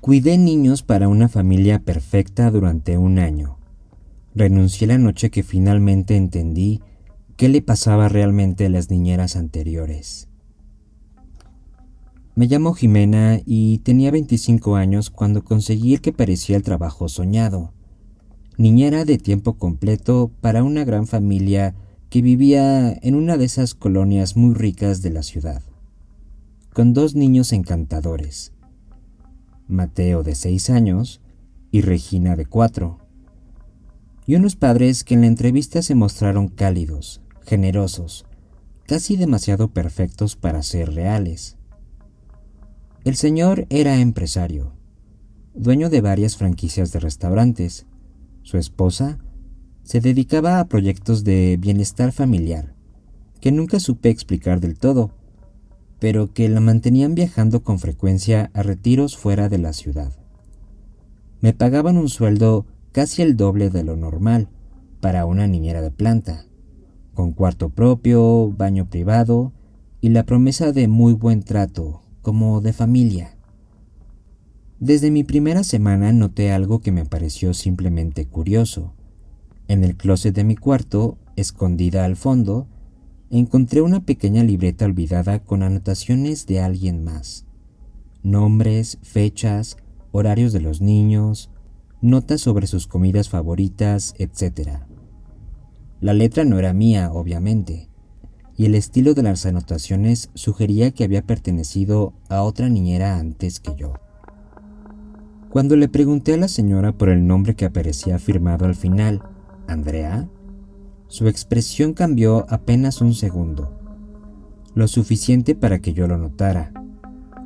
Cuidé niños para una familia perfecta durante un año. Renuncié la noche que finalmente entendí qué le pasaba realmente a las niñeras anteriores. Me llamo Jimena y tenía 25 años cuando conseguí el que parecía el trabajo soñado. Niñera de tiempo completo para una gran familia que vivía en una de esas colonias muy ricas de la ciudad, con 2 niños encantadores, Mateo de 6 años y Regina de 4, y unos padres que en la entrevista se mostraron cálidos, generosos, casi demasiado perfectos para ser reales. El señor era empresario, dueño de varias franquicias de restaurantes. Su esposa se dedicaba a proyectos de bienestar familiar, que nunca supe explicar del todo, pero que la mantenían viajando con frecuencia a retiros fuera de la ciudad. Me pagaban un sueldo casi el doble de lo normal para una niñera de planta, con cuarto propio, baño privado y la promesa de muy buen trato, como de familia. Desde mi primera semana noté algo que me pareció simplemente curioso. En el closet de mi cuarto, escondida al fondo, encontré una pequeña libreta olvidada con anotaciones de alguien más. Nombres, fechas, horarios de los niños, notas sobre sus comidas favoritas, etc. La letra no era mía, obviamente, y el estilo de las anotaciones sugería que había pertenecido a otra niñera antes que yo. Cuando le pregunté a la señora por el nombre que aparecía firmado al final, ¿Andrea?, su expresión cambió apenas un segundo, lo suficiente para que yo lo notara,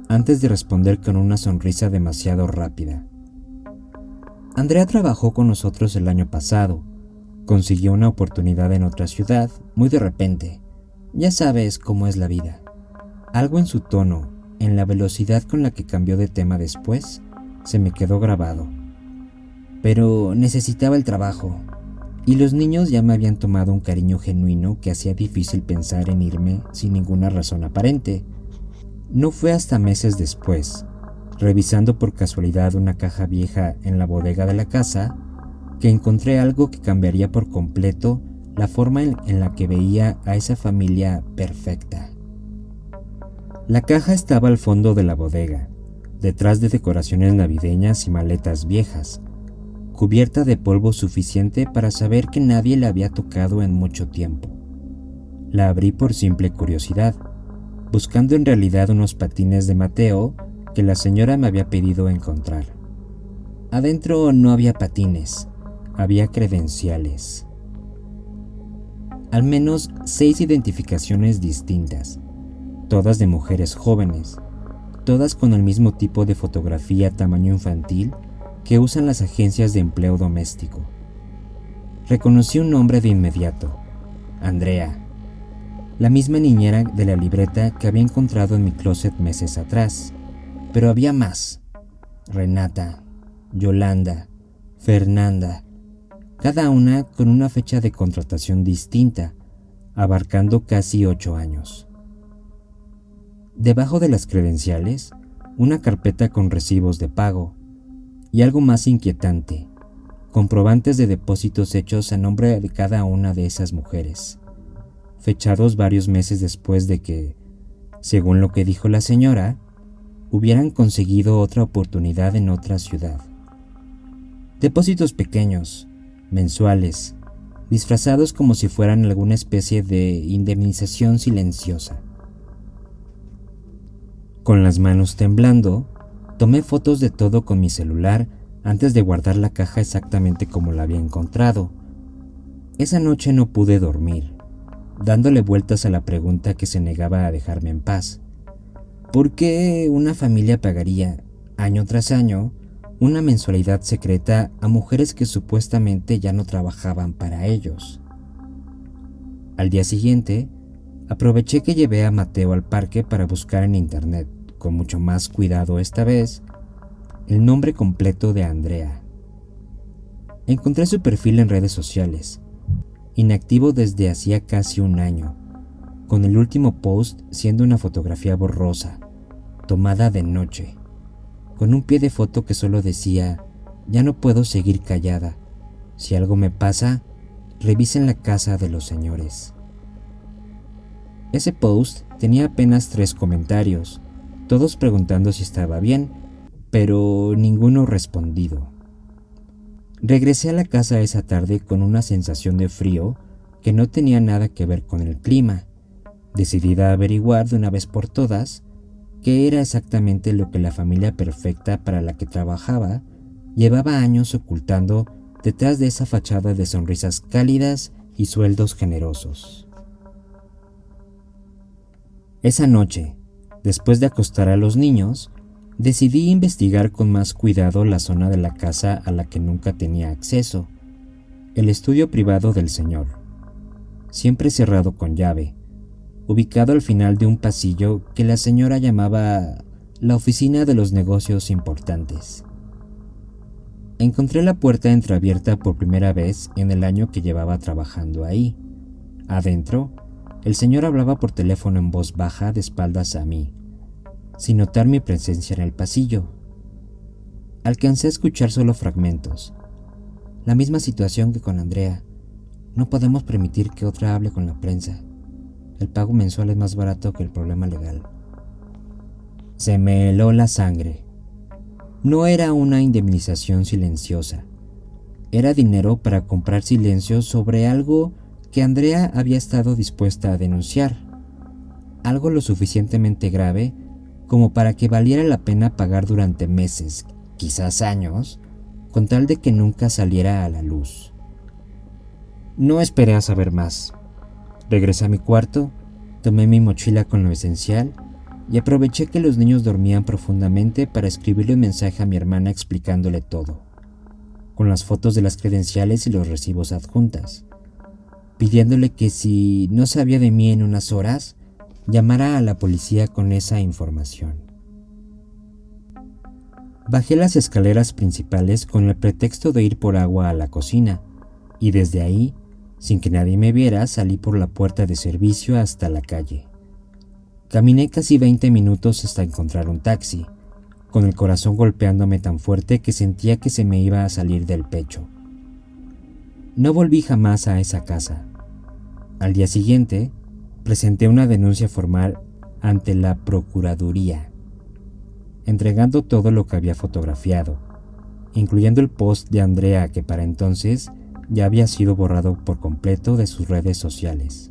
antes de responder con una sonrisa demasiado rápida. Andrea trabajó con nosotros el año pasado. Consiguió una oportunidad en otra ciudad, muy de repente. Ya sabes cómo es la vida. Algo en su tono, en la velocidad con la que cambió de tema después, se me quedó grabado. Pero necesitaba el trabajo, y los niños ya me habían tomado un cariño genuino que hacía difícil pensar en irme sin ninguna razón aparente. No fue hasta meses después, revisando por casualidad una caja vieja en la bodega de la casa, que encontré algo que cambiaría por completo la forma en la que veía a esa familia perfecta. La caja estaba al fondo de la bodega, detrás de decoraciones navideñas y maletas viejas, cubierta de polvo suficiente para saber que nadie la había tocado en mucho tiempo. La abrí por simple curiosidad, buscando en realidad unos patines de Mateo que la señora me había pedido encontrar. Adentro no había patines, había credenciales. Al menos 6 identificaciones distintas, todas de mujeres jóvenes, todas con el mismo tipo de fotografía tamaño infantil que usan las agencias de empleo doméstico. Reconocí un nombre de inmediato: Andrea, la misma niñera de la libreta que había encontrado en mi closet meses atrás. Pero había más: Renata, Yolanda, Fernanda, cada una con una fecha de contratación distinta, abarcando casi 8 años. Debajo de las credenciales, una carpeta con recibos de pago, y algo más inquietante, comprobantes de depósitos hechos a nombre de cada una de esas mujeres, fechados varios meses después de que, según lo que dijo la señora, hubieran conseguido otra oportunidad en otra ciudad. Depósitos pequeños, mensuales, disfrazados como si fueran alguna especie de indemnización silenciosa. Con las manos temblando, tomé fotos de todo con mi celular antes de guardar la caja exactamente como la había encontrado. Esa noche no pude dormir, dándole vueltas a la pregunta que se negaba a dejarme en paz. ¿Por qué una familia pagaría, año tras año, una mensualidad secreta a mujeres que supuestamente ya no trabajaban para ellos? Al día siguiente, aproveché que llevé a Mateo al parque para buscar en internet, con mucho más cuidado esta vez, el nombre completo de Andrea. Encontré su perfil en redes sociales, inactivo desde hacía casi un año, con el último post siendo una fotografía borrosa, tomada de noche, con un pie de foto que solo decía: ya no puedo seguir callada. Si algo me pasa, revisen la casa de los señores. Ese post tenía apenas 3 comentarios, todos preguntando si estaba bien, pero ninguno respondido. Regresé a la casa esa tarde con una sensación de frío que no tenía nada que ver con el clima, decidida a averiguar de una vez por todas qué era exactamente lo que la familia perfecta para la que trabajaba llevaba años ocultando detrás de esa fachada de sonrisas cálidas y sueldos generosos. Esa noche, después de acostar a los niños, decidí investigar con más cuidado la zona de la casa a la que nunca tenía acceso, el estudio privado del señor, siempre cerrado con llave, ubicado al final de un pasillo que la señora llamaba la oficina de los negocios importantes. Encontré la puerta entreabierta por primera vez en el año que llevaba trabajando ahí. Adentro, el señor hablaba por teléfono en voz baja de espaldas a mí, sin notar mi presencia en el pasillo. Alcancé a escuchar solo fragmentos. La misma situación que con Andrea. No podemos permitir que otra hable con la prensa. El pago mensual es más barato que el problema legal. Se me heló la sangre. No era una indemnización silenciosa. Era dinero para comprar silencio sobre algo que Andrea había estado dispuesta a denunciar. Algo lo suficientemente grave como para que valiera la pena pagar durante meses, quizás años, con tal de que nunca saliera a la luz. No esperé a saber más. Regresé a mi cuarto, tomé mi mochila con lo esencial y aproveché que los niños dormían profundamente para escribirle un mensaje a mi hermana explicándole todo, con las fotos de las credenciales y los recibos adjuntas, pidiéndole que si no sabía de mí en unas horas, llamara a la policía con esa información. Bajé las escaleras principales con el pretexto de ir por agua a la cocina, y desde ahí, sin que nadie me viera, salí por la puerta de servicio hasta la calle. Caminé casi 20 minutos hasta encontrar un taxi, con el corazón golpeándome tan fuerte que sentía que se me iba a salir del pecho. No volví jamás a esa casa. Al día siguiente, presenté una denuncia formal ante la Procuraduría, entregando todo lo que había fotografiado, incluyendo el post de Andrea que para entonces ya había sido borrado por completo de sus redes sociales.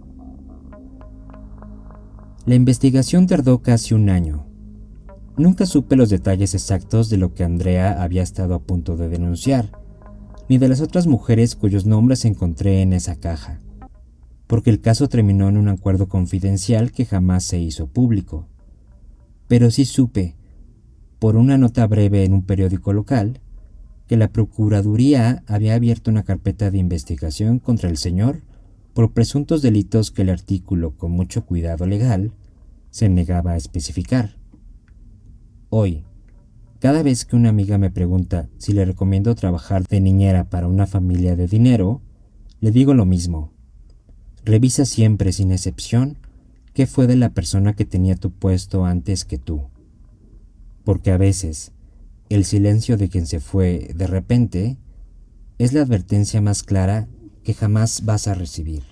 La investigación tardó casi un año. Nunca supe los detalles exactos de lo que Andrea había estado a punto de denunciar, ni de las otras mujeres cuyos nombres encontré en esa caja, porque el caso terminó en un acuerdo confidencial que jamás se hizo público. Pero sí supe, por una nota breve en un periódico local, que la Procuraduría había abierto una carpeta de investigación contra el señor por presuntos delitos que el artículo, con mucho cuidado legal, se negaba a especificar. Hoy, cada vez que una amiga me pregunta si le recomiendo trabajar de niñera para una familia de dinero, le digo lo mismo. Revisa siempre, sin excepción, qué fue de la persona que tenía tu puesto antes que tú. Porque a veces, el silencio de quien se fue de repente es la advertencia más clara que jamás vas a recibir.